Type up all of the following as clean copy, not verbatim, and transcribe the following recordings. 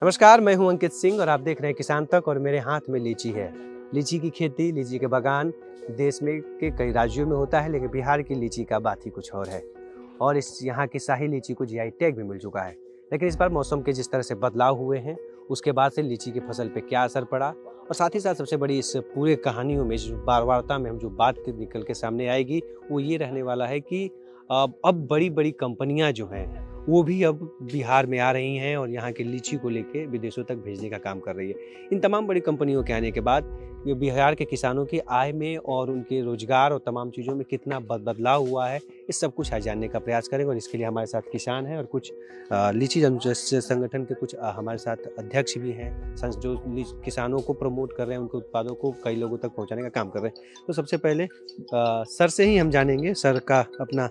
नमस्कार, मैं हूं अंकित सिंह और आप देख रहे हैं किसान तक। और मेरे हाथ में लीची है। लीची की खेती, लीची के बागान देश में के कई राज्यों में होता है, लेकिन बिहार की लीची का बात ही कुछ और है। और इस यहाँ की शाही लीची को जीआई टैग भी मिल चुका है। लेकिन इस बार मौसम के जिस तरह से बदलाव हुए हैं, उसके बाद से लीची की फसल पे क्या असर पड़ा, और साथ ही साथ सबसे बड़ी इस पूरे कहानियों में जो वार्ता में हम जो बात निकल के सामने आएगी, वो ये रहने वाला है कि अब बड़ी बड़ी कंपनियां जो हैं वो भी अब बिहार में आ रही हैं और यहाँ की लीची को लेके विदेशों तक भेजने का काम कर रही है। इन तमाम बड़ी कंपनियों के आने के बाद ये बिहार के किसानों की आय में और उनके रोजगार और तमाम चीज़ों में कितना बदलाव हुआ है, इस सब कुछ आज जानने का प्रयास करेंगे। और इसके लिए हमारे साथ किसान हैं और कुछ लीची संगठन के कुछ हमारे साथ अध्यक्ष भी हैं, जो किसानों को प्रमोट कर रहे हैं, उनके उत्पादों को कई लोगों तक पहुँचाने का काम कर रहे हैं। तो सबसे पहले सर से ही हम जानेंगे। सर का अपना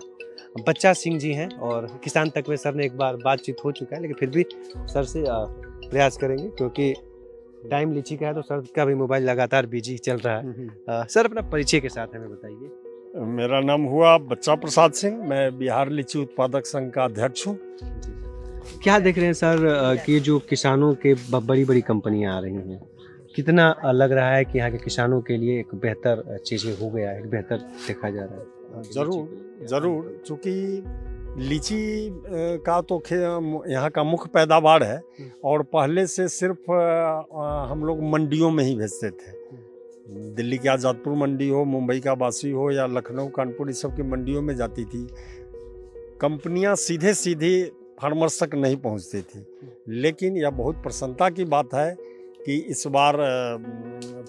बच्चा सिंह जी हैं और किसान तक में सर ने एक बार बातचीत हो चुका है, लेकिन फिर भी सर से प्रयास करेंगे क्योंकि टाइम लीची का है, तो सर का भी मोबाइल लगातार बिजी चल रहा है। सर अपना परिचय के साथ हमें बताइए। मेरा नाम हुआ बच्चा प्रसाद सिंह, मैं बिहार लीची उत्पादक संघ का अध्यक्ष हूँ। क्या देख रहे हैं सर कि जो किसानों के बड़ी बड़ी कंपनियां आ रही हैं, कितना लग रहा है कि यहाँ के किसानों के लिए एक बेहतर चीज़ें हो गया है, एक बेहतर देखा जा रहा है? जरूर, चूँकि लीची का तो यहाँ का मुख्य पैदावार है और पहले से सिर्फ हम लोग मंडियों में ही भेजते थे। दिल्ली की आज़ादपुर मंडी हो, मुंबई का बासी हो या लखनऊ कानपुर, इस सब की मंडियों में जाती थी। कंपनियां सीधे सीधे फार्मर्स तक नहीं पहुंचती थी। लेकिन यह बहुत प्रसन्नता की बात है कि इस बार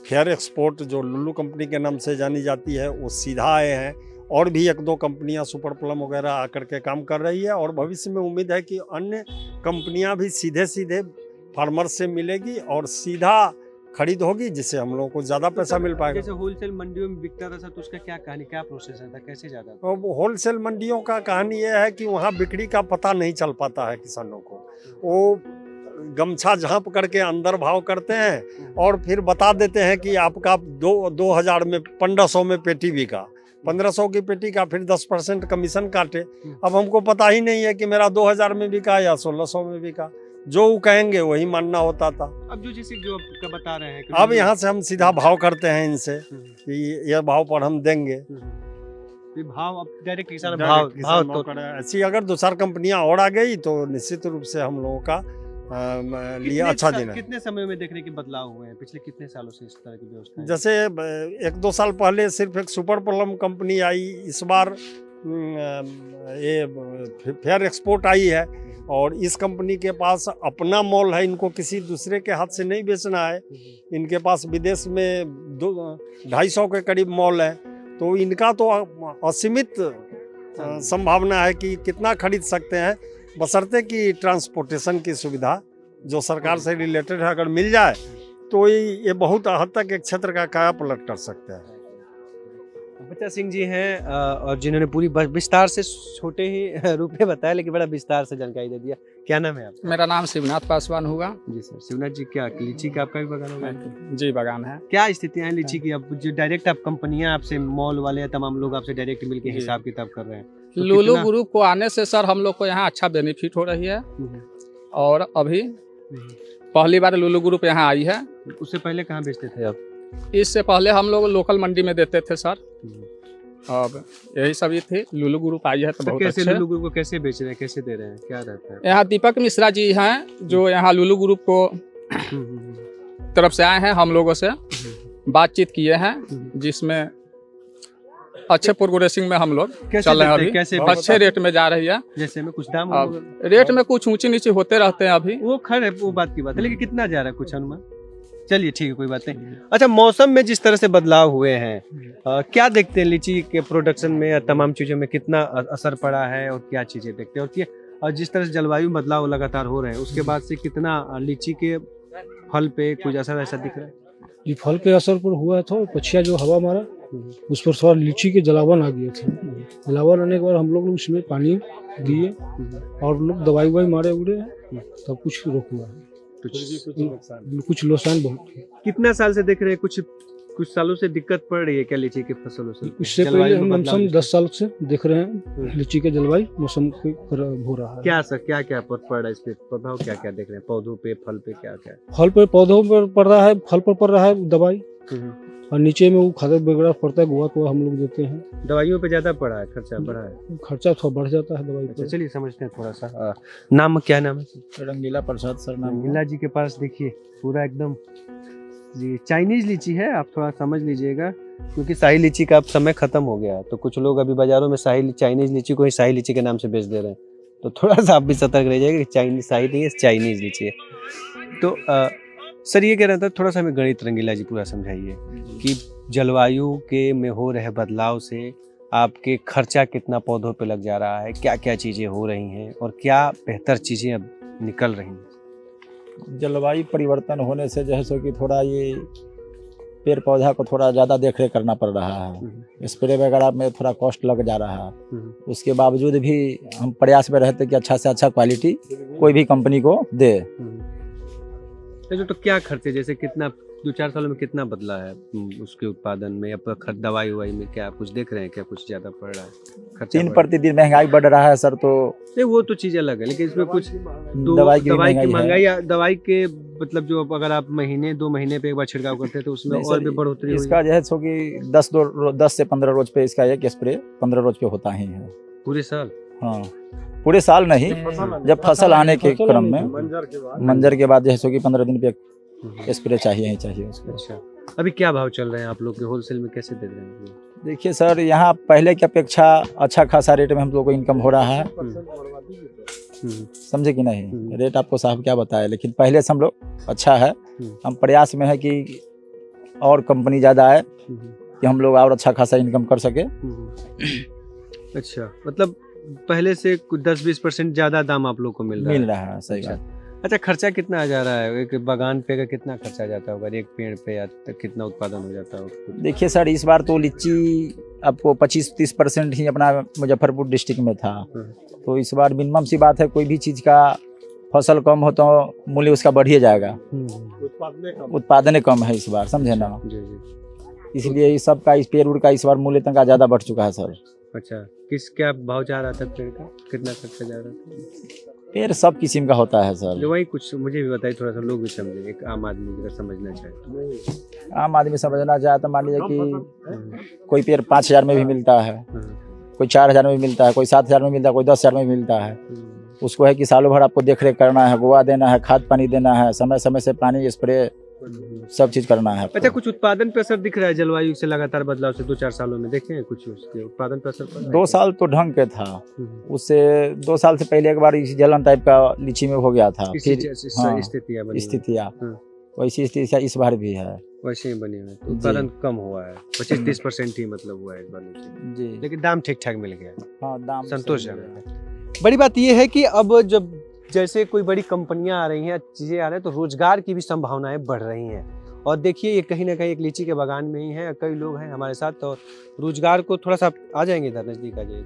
फेयर एक्सपोर्ट जो लुल्लू कंपनी के नाम से जानी जाती है, वो सीधा आए हैं और भी एक दो कंपनियां सुपर प्लम वगैरह आकर के काम कर रही है। और भविष्य में उम्मीद है कि अन्य कंपनियां भी सीधे सीधे फार्मर्स से मिलेगी और सीधा खरीद होगी, जिससे हम लोगों को ज़्यादा पैसा मिल पाएगा। जैसे होलसेल मंडियों में बिकता था तो उसका क्या कहानी, क्या प्रोसेस था, कैसे जाता था? तो होलसेल मंडियों का कहानी यह है कि वहाँ बिक्री का पता नहीं चल पाता है किसानों को। वो गमछा झाँप करके अंदर भाव करते हैं और फिर बता देते हैं कि आपका 2000 में 1500 में पेटी बिका, 1500 की पेटी का फिर 10% कमीशन काटे। अब हमको पता ही नहीं है कि मेरा 2000 में बिका या 1600 में बिका। जो वो कहेंगे वही मानना होता था। अब जो आपका बता रहे हैं, अब यहाँ से हम सीधा भाव करते हैं इनसे कि ये भाव पर हम देंगे। भाव अब डायरेक्ट किसान भाव तो ऐसी अगर 2-4 कंपनियां और आ गई तो निश्चित रूप से हम लोगों का लिए अच्छा दिन है। कितने समय में देखने के बदलाव हुए हैं पिछले कितने सालों से इस तरह की व्यवस्था? जैसे 1-2 साल पहले सिर्फ एक सुपर प्लम कंपनी आई, इस बार ये फेयर एक्सपोर्ट आई है और इस कंपनी के पास अपना मॉल है। इनको किसी दूसरे के हाथ से नहीं बेचना है। इनके पास विदेश में 250 के करीब मॉल है। तो इनका तो असीमित संभावना है कि कितना खरीद सकते हैं, बशर्ते कि ट्रांसपोर्टेशन की सुविधा जो सरकार से रिलेटेड है अगर मिल जाए तो ये बहुत हद तक एक क्षेत्र का काया पलट कर सकते हैं। बच्चा सिंह जी हैं और जिन्होंने पूरी विस्तार से, छोटे ही रूप में बताया लेकिन बड़ा विस्तार से जानकारी दे दिया। क्या नाम है आपका? मेरा नाम शिवनाथ पासवान हुआ। जी सर। शिवनाथ जी, क्या लीची का आपका भी बागान होगा? जी, बागान है। क्या स्थितियाँ हैं लीची की? अब जो डायरेक्ट आप कंपनियां आपसे, मॉल वाले, तमाम लोग आपसे डायरेक्ट मिलके हिसाब किताब कर रहे हैं, तो लुल्लू ग्रुप को आने से सर हम लोग को यहाँ अच्छा बेनिफिट हो रही है। और अभी पहली बार लुल्लू ग्रुप यहाँ आई है। उससे पहले कहाँ बेचते थे आप? इससे पहले हम लोग लोकल मंडी में देते थे सर। अब यही सब ही थी। लुल्लू ग्रुप आई है तो बहुत कैसे अच्छे। लुल्लू ग्रुप को कैसे बेच रहे हैं, कैसे दे रहे हैं, क्या रहता है? यहाँ दीपक मिश्रा जी हैं जो यहाँ लुल्लू ग्रुप को तरफ से आए हैं, हम लोगों से बातचीत किए हैं, जिसमें अच्छे प्रोग्रेसिंग में हम लोग चल रहे हैं। अभी कैसे अच्छे रेट में जा रही है। जैसे में कुछ दाम रेट में कुछ ऊंची नीचे होते रहते हैं अभी। वो खैर है, वो बात की बात है, लेकिन कितना जा रहा है कुछ अनुमान? चलिए ठीक है, कोई बात नहीं। अच्छा, मौसम में जिस तरह से बदलाव हुए हैं, क्या देखते हैं लीची के प्रोडक्शन में या तमाम चीज़ों में कितना असर पड़ा है और क्या चीज़ें देखते हैं? और जिस तरह से जलवायु बदलाव लगातार हो रहे हैं, उसके बाद से कितना लीची के फल पे कुछ असर ऐसा दिख रहा है? ये फल पे असर पर हुआ था। पछिया जो हवा मारा उस पर थोड़ा लीची के जलावन आ गया था। जलावन आने के बाद हम लोग उसमें पानी दिए और लोग दवाई मारे उड़े, तब कुछ रोक हुआ है। कुछ नुकसान बहुत। कितना साल से देख रहे हैं? कुछ कुछ सालों से दिक्कत पड़ रही है क्या लीची की फसलों से? इससे पहले जलवायु हम में लमसम बदलाव 10 साल से देख रहे हैं लीची के जलवायु मौसम के खराब हो रहा है। क्या सर क्या क्या पड़ रहा है, इस पे प्रभाव क्या क्या देख रहे हैं, पौधों पे फल पे क्या क्या? फल पे पौधों पर पड़ रहा है, फल पर पड़ रहा है दवाई, और नीचे में वो खाद वगैरह पड़ता है, गोवा तो हम लोग देते हैं। दवाइयों पे ज्यादा पड़ा है, खर्चा बढ़ा है? खर्चा थोड़ा बढ़ जाता है दवाई अच्छा पर। चलिए समझते हैं थोड़ा सा। नाम क्या नाम है? रंगीला प्रसाद सर नाम है। रंगीला जी के पास देखिए पूरा एकदम जी चाइनीज लीची है, आप थोड़ा समझ लीजिएगा क्योंकि शाही लीची का अब समय खत्म हो गया है। तो कुछ लोग अभी बाजारों में चाइनीज लीची को ही शाही लीची के नाम से बेच दे रहे हैं, तो थोड़ा सा आप भी सतर्क रहिएगा कि चाइनीज शाही नहीं है, चाइनीज लीची है। तो सर ये कह रहा था थोड़ा सा हमें गणित रंगीला जी पूरा समझाइए कि जलवायु के में हो रहे बदलाव से आपके खर्चा कितना पौधों पे लग जा रहा है, क्या क्या चीज़ें हो रही हैं और क्या बेहतर चीज़ें अब निकल रही हैं? जलवायु परिवर्तन होने से जो है सो कि थोड़ा ये पेड़ पौधा को थोड़ा ज़्यादा देख रेख करना पड़ रहा है। स्प्रे वगैरह में थोड़ा कॉस्ट लग जा रहा है। उसके बावजूद भी हम प्रयास में रहते कि अच्छा से अच्छा क्वालिटी कोई भी कंपनी को दे। तो क्या खर्चे, जैसे कितना 2-4 सालों में कितना बदला है उसके उत्पादन में या दवाई उवाई में, क्या कुछ देख रहे हैं, क्या कुछ ज्यादा पड़ रहा है खर्चा? दिन प्रतिदिन महंगाई बढ़ रहा है सर, तो नहीं वो तो चीज अलग है, लेकिन इसमें कुछ दवाई की महंगाई या दवाई के मतलब जो अगर आप 2 महीने पे एक बार छिड़काव करते हैं तो उसमें नहीं और सर, भी बढ़ोतरी हुई इसका जो है सो कि 10 से 15 रोज पे इसका एक स्प्रे 15 रोज पे होता ही है पूरे साल। हाँ पूरे साल नहीं, जब फसल आने के क्रम में मंजर के बाद जो है सो कि 15 दिन पे स्प्रे चाहिए ही चाहिए उसको। अच्छा अभी क्या भाव चल रहे हैं आप लोग के, होलसेल में कैसे दे रहे हैं? देखिए सर, यहाँ पहले की अपेक्षा अच्छा खासा रेट में हम लोग को इनकम हो रहा है, समझे कि नहीं? रेट आपको साहब क्या बताया, लेकिन पहले से हम लोग अच्छा है। हम प्रयास में है कि और कंपनी ज़्यादा आए कि हम लोग और अच्छा खासा इनकम कर सके। अच्छा मतलब पहले से कुछ 10-20% ज़्यादा दाम आप लोग को मिल रहा है? सही बात। अच्छा खर्चा कितना आ जा रहा है एक बागान पे का, कितना खर्चा आ जाता होगा एक पेड़ पे, या कितना उत्पादन हो जाता होगा? देखिए सर, इस बार तो लीची आपको 25-30% ही अपना मुजफ्फरपुर डिस्ट्रिक्ट में था, तो इस बार मिनिमम सी बात है, कोई भी चीज़ का फसल कम हो तो मूल्य उसका बढ़ ही जाएगा। उत्पादन कम है इस बार, समझे ना? इसलिए इस सब का, इस पेड़ उड़ का इस बार मूल्य तक ज़्यादा बढ़ चुका है सर। अच्छा क्या भाव जा रहा था पेड़ का, कितना खर्चा जा रहा था? पेड़ सब किस्म का होता है सर। वही कुछ मुझे भी बताइए, थोड़ा सा लोग भी समझे, एक आम आदमी अगर समझना चाहे। आम आदमी समझना चाहे तो मान लीजिए कि कोई पेड़ 5,000 में भी मिलता है, कोई 4,000 में भी मिलता है, कोई 7,000 में मिलता है, कोई 10,000 में मिलता है। उसको है कि सालों भर आपको देख रेख करना है, गोवा देना है, खाद पानी देना है, समय समय से पानी स्प्रे सब चीज करना है। अच्छा कुछ उत्पादन पे असर दिख रहा है जलवायु से लगातार बदलाव से 2-4 सालों में, देखे हैं कुछ उसके उत्पादन पे असर पड़ा है? 2 साल तो ढंग के था, उससे 2 साल से पहले एक बार इस जलन टाइप का लीची में हो गया था, फिर स्थितियाँ वैसी स्थितियाँ इस बार भी है, वैसे ही बनी हुई। तो उत्पादन कम हुआ है, 25-30% ही मतलब हुआ है इस बार जी, लेकिन दाम ठीक ठाक मिल गया। हाँ दाम संतोषजनक है। बड़ी बात यह है कि अब जब जैसे कोई बड़ी कंपनियां आ रही हैं, चीज़ें आ रही हैं, तो रोजगार की भी संभावनाएं बढ़ रही हैं। और देखिए ये कहीं ना कहीं एक लीची के बागान में ही है, कई लोग हैं हमारे साथ, तो रोजगार को थोड़ा सा आ जाएंगे इधर नजदीक आ जाइए।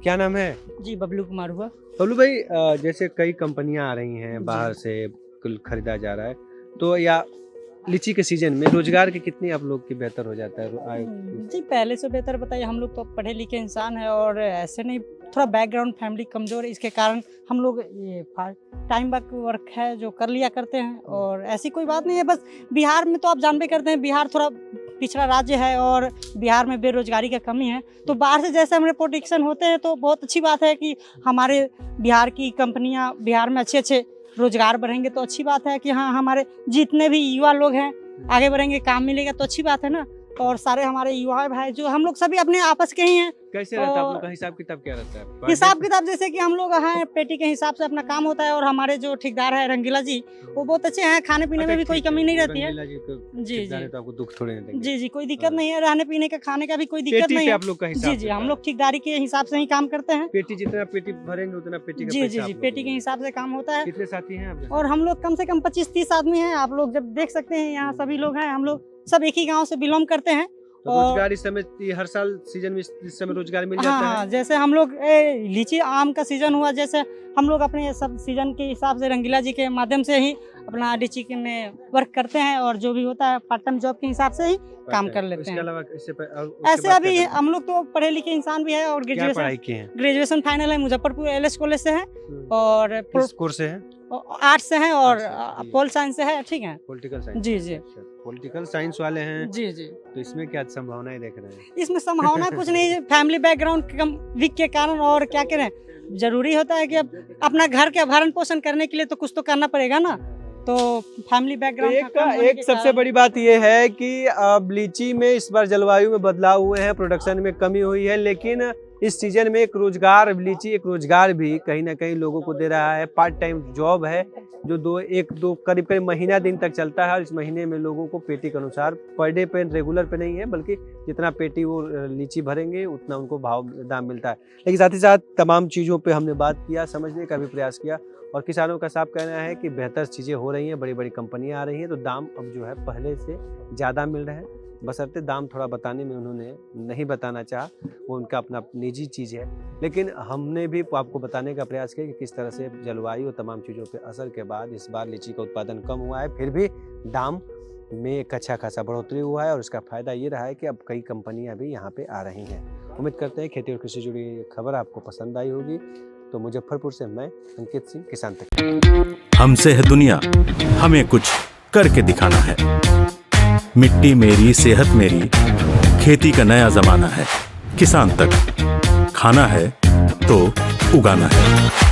क्या नाम है? जी बबलू कुमार हुआ। बबलू भाई, जैसे कई कंपनियां आ रही हैं बाहर से, कुल खरीदा जा रहा है, तो या लीची के सीजन में रोजगार की कितनी आप लोग की बेहतर हो जाता है? जी पहले से बेहतर बताइए, हम लोग तो पढ़े लिखे इंसान हैं और ऐसे नहीं, थोड़ा बैकग्राउंड फैमिली कमज़ोर है, इसके कारण हम लोग ये टाइम वर्क है जो कर लिया करते हैं, और ऐसी कोई बात नहीं है। बस बिहार में तो आप जानबे करते हैं, बिहार थोड़ा पिछड़ा राज्य है और बिहार में बेरोजगारी का कमी है, तो बाहर से जैसे हमारे प्रोटेक्शन होते हैं तो बहुत अच्छी बात है कि हमारे बिहार की कंपनियां बिहार में अच्छे रोजगार बढ़ेंगे तो अच्छी बात है कि हाँ हमारे जितने भी युवा लोग हैं आगे बढ़ेंगे, काम मिलेगा तो अच्छी बात है ना। और सारे हमारे युवा भाई जो हम लोग सभी अपने आपस के ही हैं। कैसे रहता है आप लोग का हिसाब किताब, क्या रहता है? हिसाब किताब जैसे कि हम लोग हैं पेटी के हिसाब से अपना काम होता है, और हमारे जो ठेकेदार है रंगीला जी वो बहुत अच्छे हैं, खाने पीने में भी कोई कमी नहीं रहती है। जी तो आपको दुख थोड़े नहीं देंगे। जी कोई दिक्कत नहीं है, रहने पीने का खाने का भी कोई दिक्कत नहीं है आप लोग का हिसाब। जी हम लोग ठेकेदारी के हिसाब से ही काम करते हैं। पेटी जितना पेटी भरेंगे उतना पेटी का जी पेटी के हिसाब से काम होता है। कितने साथी हैं आप? और हम लोग कम से कम 25-30 आदमी हैं, आप लोग जब देख सकते हैं यहाँ सभी लोग हैं, हम लोग सब एक ही गाँव से बिलोंग करते हैं। तो रोजगार इस समय हर साल सीजन में इस समय रोजगार मिल जाता है। जैसे हम लोग लीची आम का सीजन हुआ, जैसे हम लोग अपने सब सीजन के हिसाब से रंगीला जी के माध्यम से ही अपना लीची में वर्क करते हैं और जो भी होता है पार्ट टाइम जॉब के हिसाब से ही काम कर लेते इसके हैं। अलावा उसके ऐसे बाद अभी क्या करते हम लोग तो पढ़े लिखे इंसान भी है और हैं? क्या पढ़ाई ग्रेजुएशन किए हैं? ग्रेजुएशन फाइनल है मुजफ्फरपुर एलएस कॉलेज से है और किस कोर्स से हैं? आर्ट्स से है और अच्छा, पोल साइंस से है, ठीक है। Political science. जी जी पॉलिटिकल साइंस वाले हैं, जी जी। तो इसमें क्या संभावनाएं देख रहे हैं? इसमें संभावना कुछ नहीं, फैमिली बैकग्राउंड कम वीक के कारण, और क्या करें, जरूरी होता है कि अब अपना घर के भरण पोषण करने के लिए तो कुछ तो करना पड़ेगा ना, तो फैमिली बैकग्राउंड एक सबसे बड़ी बात यह है कि अब लीची में इस बार जलवायु में बदलाव हुए हैं, प्रोडक्शन में कमी हुई है, लेकिन इस सीजन में एक रोजगार, लीची एक रोजगार भी कहीं ना कहीं लोगों को दे रहा है। पार्ट टाइम जॉब है जो करीब करीब महीना दिन तक चलता है, और इस महीने में लोगों को पेटी के अनुसार पर डे पे रेगुलर पे नहीं है, बल्कि जितना पेटी वो लीची भरेंगे उतना उनको भाव दाम मिलता है। लेकिन साथ ही साथ तमाम चीज़ों पे हमने बात किया, समझने का भी प्रयास किया, और किसानों का साफ कहना है कि बेहतर चीज़ें हो रही हैं, बड़ी बड़ी कंपनियां आ रही हैं, तो दाम अब जो है पहले से ज़्यादा मिल रहे हैं। बशर्ते दाम थोड़ा बताने में उन्होंने नहीं बताना चाहा, वो उनका अपना निजी चीज़ है, लेकिन हमने भी आपको बताने का प्रयास किया कि किस तरह से जलवायु और तमाम चीज़ों पे असर के बाद इस बार लीची का उत्पादन कम हुआ है, फिर भी दाम में एक अच्छा खासा बढ़ोतरी हुआ है, और इसका फ़ायदा ये रहा है कि अब कई कंपनियां भी यहाँ पे आ रही हैं। उम्मीद करते हैं खेती और कृषि से जुड़ी खबर आपको पसंद आई होगी। तो मुजफ्फरपुर से मैं अंकित सिंह, किसान तक। हमसे है दुनिया, हमें कुछ करके दिखाना है। मिट्टी मेरी, सेहत मेरी, खेती का नया जमाना है। किसान तक, खाना है तो उगाना है।